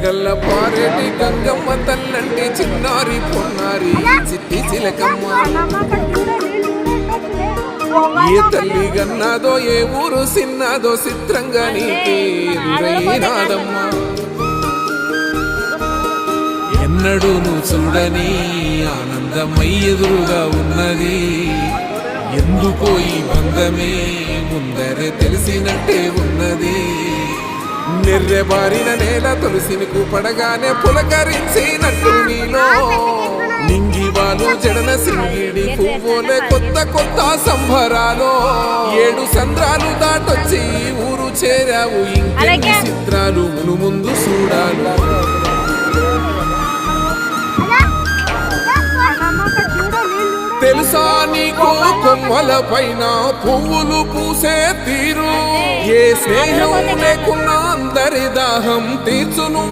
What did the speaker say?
గల్ల పారేటి గంగమ్మ తల్లంటి చిన్నారి పొన్నారి చిట్టి చిలకమ్మ ఏ తల్లి గన్నాదో ఏ ఊరు సిన్నాదో చిత్రంగా నీ పేరునాదమ్మా ఎన్నడూ నువ్వు చూడని ఆనందమై ఎదురుగా ఉన్నది ఎందుకో ఈ బంధమే ముందరే తెలిసినట్టే ఉన్నది నెర్రెబారిన నేల తులసిని పడగానే పులకరించినట్టు నీలో నింగివాలు జడన సింగిడి పువ్వులే కొత్త కొత్త సంబరాలు 7 సంద్రాలు దాటొచ్చి ఊరు చేరావు ఇంకెన్ని చిత్రాలు మును ముందు చూడాలి తెలుసా నీకు కొమ్మల పైన పువ్వులు పూసే తీరు ఏ స్నేహం లేకున్నా అందరి దాహం తీర్చును